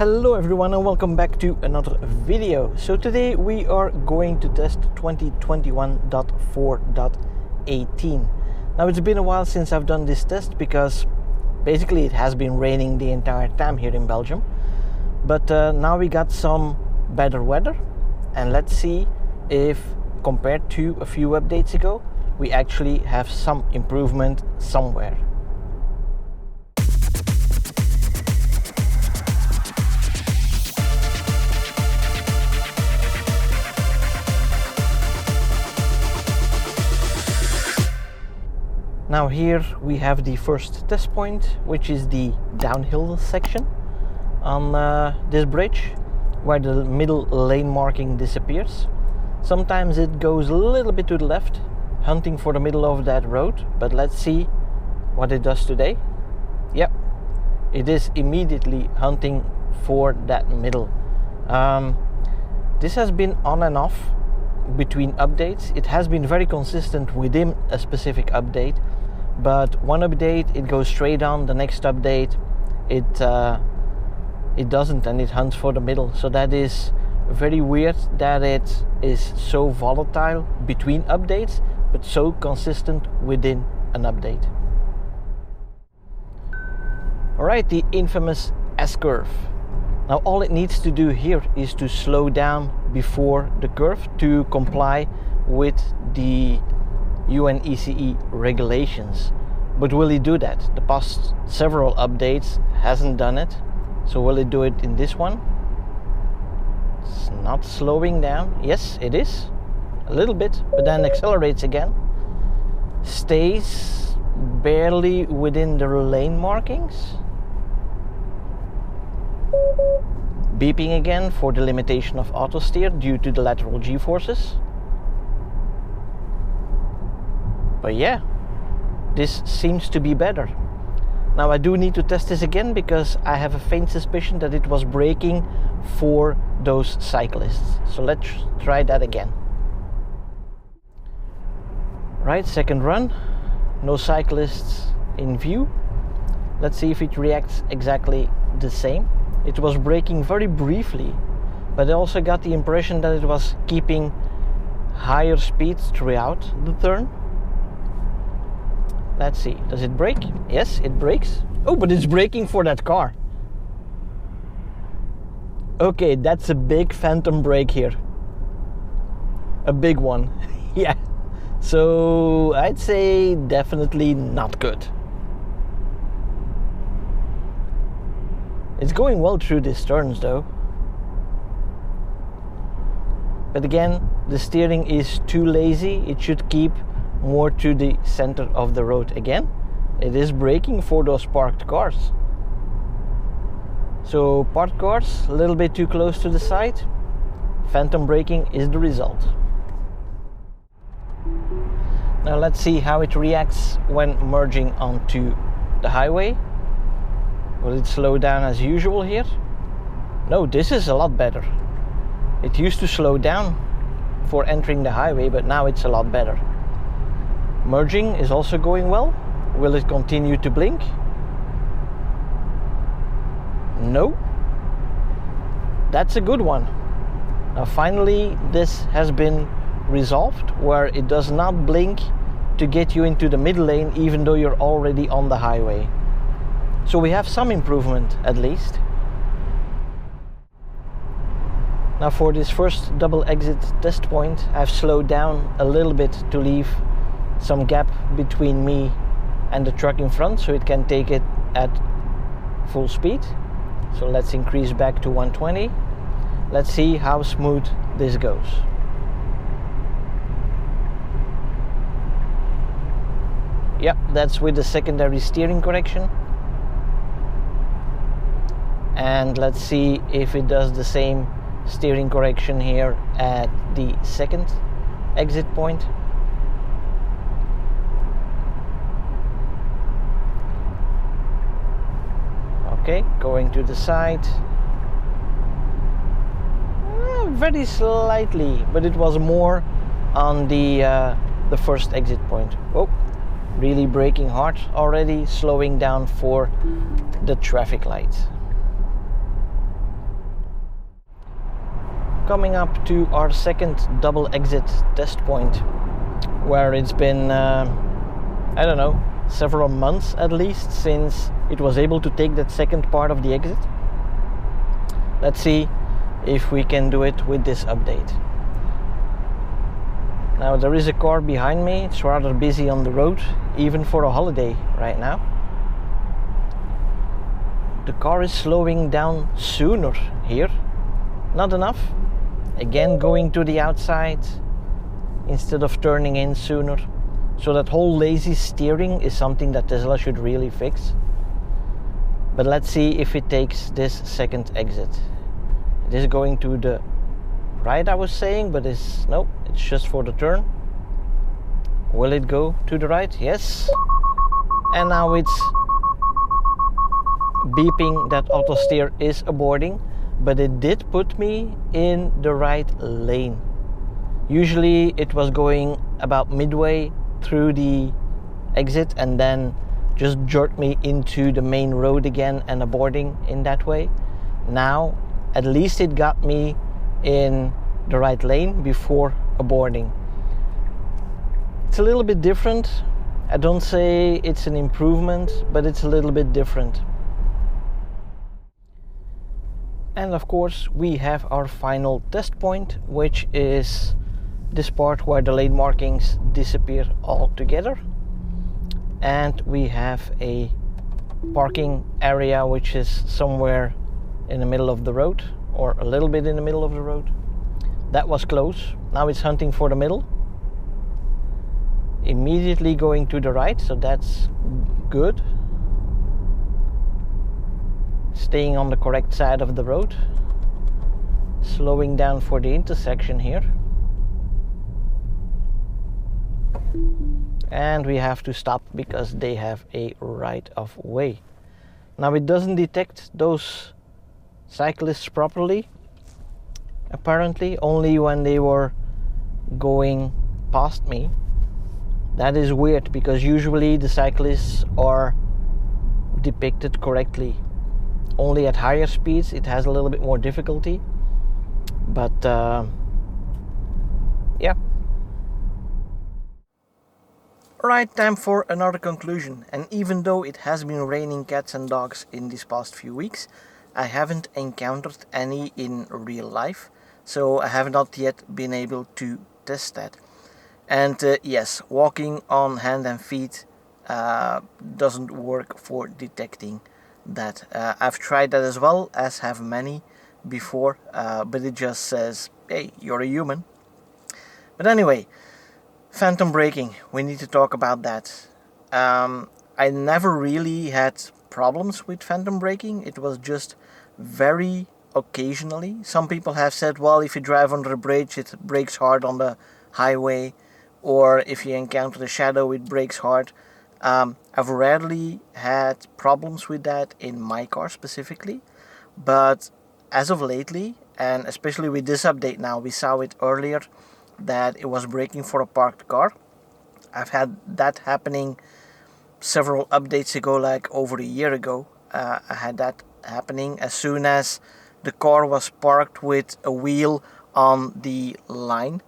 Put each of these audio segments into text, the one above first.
Hello everyone and welcome back to another video. So today we are going to test 2021.4.18. Now it's been a while since I've done this test because basically it has been raining the entire time here in Belgium. But now we got some better weather, and let's see if compared to a few updates ago we actually have some improvement somewhere. Now here we have the first test point, which is the downhill section on this bridge where the middle lane marking disappears. Sometimes it goes a little bit to the left, hunting for the middle of that road, but let's see what it does today. Yep, it is immediately hunting for that middle. This has been on and off between updates. It has been very consistent within a specific update, but one update it goes straight on, the next update it doesn't, and it hunts for the middle. So that is very weird that it is so volatile between updates but so consistent within an update. Alright, the infamous S-curve. Now all it needs to do here is to slow down before the curve to comply with the UNECE regulations. But will it do that? The past several updates hasn't done it. So will it do it in this one? It's not slowing down. Yes, it is. A little bit, but then accelerates again. Stays barely within the lane markings. Beeping again for the limitation of auto steer due to the lateral G-forces. But yeah, this seems to be better. Now I do need to test this again because I have a faint suspicion that it was braking for those cyclists. So let's try that again. Right, second run. No cyclists in view. Let's see if it reacts exactly the same. It was braking very briefly, but I also got the impression that it was keeping higher speeds throughout the turn. Let's see, does it brake? Yes, it brakes. Oh, but it's braking for that car. Okay, that's a big phantom brake here. A big one. Yeah. So I'd say definitely not good. It's going well through these turns though. But again, the steering is too lazy. It should keep more to the center of the road. Again, it is braking for those parked cars. So parked cars a little bit too close to the side. Phantom braking is the result. Now let's see how it reacts when merging onto the highway. Will it slow down as usual here? No, this is a lot better. It used to slow down for entering the highway, but now it's a lot better. Merging is also going well. Will it continue to blink? No. That's a good one. Now finally this has been resolved where it does not blink to get you into the middle lane even though you're already on the highway. So we have some improvement at least. Now for this first double exit test point, I've slowed down a little bit to leave some gap between me and the truck in front so it can take it at full speed. So let's increase back to 120. Let's see how smooth this goes. Yep, that's with the secondary steering correction. And let's see if it does the same steering correction here at the second exit point. Okay, going to the side. Very slightly, but it was more on the first exit point. Oh, really braking hard already, slowing down for the traffic light. coming up to our second double exit test point, where it's been, I don't know, several months at least since it was able to take that second part of the exit. Let's see if we can do it with this update. Now there is a car behind me. It's rather busy on the road, even for a holiday right now. The car is slowing down sooner here. Not enough. Again, going to the outside instead of turning in sooner. So that whole lazy steering is something that Tesla should really fix. But let's see if it takes this second exit. It is going to the right, I was saying, but it's just for the turn. Will it go to the right? Yes. And now it's beeping that auto steer is aborting, but it did put me in the right lane. Usually it was going about midway through the exit and then just jerked me into the main road again and aborting in that way. Now at least it got me in the right lane before aborting. It's a little bit different. I don't say it's an improvement, but it's a little bit different. And of course we have our final test point, which is this part where the lane markings disappear altogether, and we have a parking area which is somewhere in the middle of the road, or a little bit in the middle of the road. That was close. Now it's hunting for the middle, immediately going to the right, so that's good. Staying on the correct side of the road, slowing down for the intersection here. And we have to stop because they have a right of way. Now it doesn't detect those cyclists properly, apparently, only when they were going past me. That is weird, because usually the cyclists are depicted correctly. Only at higher speeds it has a little bit more difficulty, but yeah. Alright, time for another conclusion. And even though it has been raining cats and dogs in these past few weeks, I haven't encountered any in real life, so I have not yet been able to test that. And yes, walking on hand and feet doesn't work for detecting that. I've tried that as well, as have many before, but it just says, hey, you're a human. But anyway, phantom braking, we need to talk about that. I never really had problems with phantom braking. It was just very occasionally. Some people have said, well, if you drive under a bridge it brakes hard on the highway, or if you encounter a shadow it brakes hard. I've rarely had problems with that in my car specifically, but as of lately, and especially with this update now, we saw it earlier that it was braking for a parked car. I've had that happening several updates ago, like over a year ago. I had that happening as soon as the car was parked with a wheel on the line,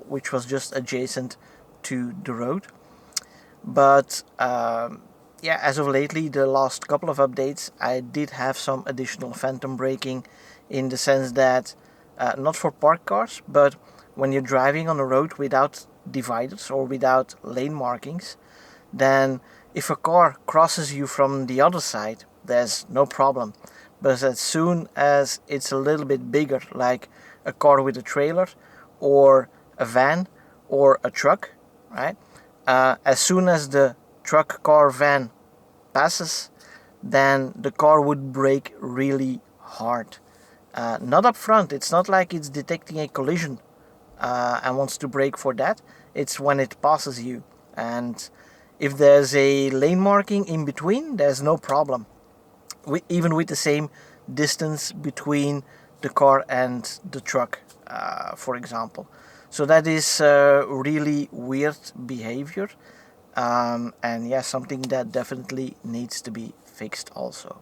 which was just adjacent to the road. But yeah, as of lately, the last couple of updates, I did have some additional phantom braking, in the sense that not for parked cars, but when you're driving on a road without dividers or without lane markings, then if a car crosses you from the other side, there's no problem. But as soon as it's a little bit bigger, like a car with a trailer or a van or a truck, right? As soon as the truck, car, van passes, then the car would brake really hard. Not up front. It's not like it's detecting a collision and wants to brake for that. It's when it passes you. And if there's a lane marking in between, there's no problem. Even with the same distance between the car and the truck, for example. So that is really weird behavior, and yeah, something that definitely needs to be fixed also.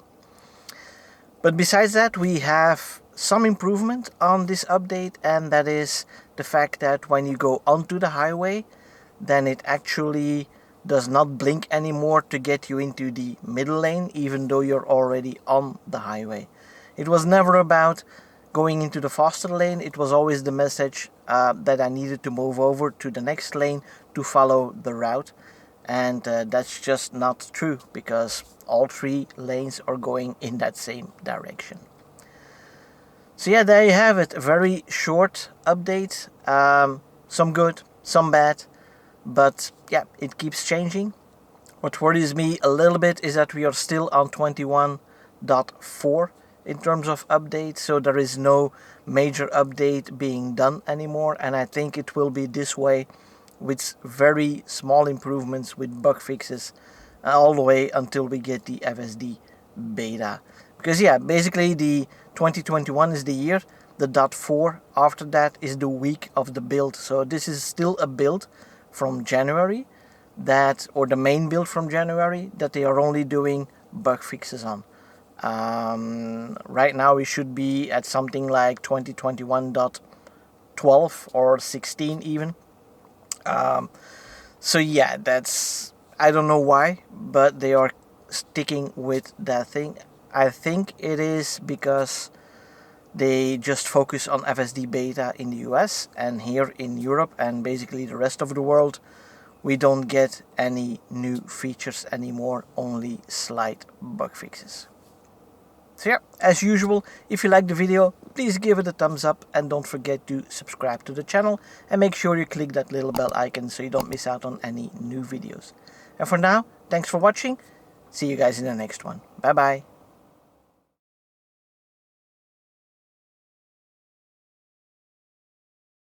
But besides that, we have some improvement on this update, and that is the fact that when you go onto the highway, then it actually does not blink anymore to get you into the middle lane, even though you're already on the highway. It was never about going into the faster lane. It was always the message that I needed to move over to the next lane to follow the route. And that's just not true, because all 3 lanes are going in that same direction. So yeah, there you have it. A very short update. Some good, some bad. But yeah, it keeps changing. What worries me a little bit is that we are still on 21.4 in terms of updates. So there is no major update being done anymore. And I think it will be this way, with very small improvements, with bug fixes, all the way until we get the FSD beta. Because yeah, basically the 2021 is the year. The .4 after that is the week of the build. So this is still a build from January, that, or the main build from January, that they are only doing bug fixes on. Right now we should be at something like 2021.12 or 16 even. So yeah, that's, I don't know why, but they are sticking with that thing. I think it is because they just focus on FSD beta in the US, and here in Europe and basically the rest of the world, we don't get any new features anymore, only slight bug fixes. So yeah, as usual, if you like the video, please give it a thumbs up, and don't forget to subscribe to the channel, and make sure you click that little bell icon so you don't miss out on any new videos. And for now, thanks for watching. See you guys in the next one. Bye bye.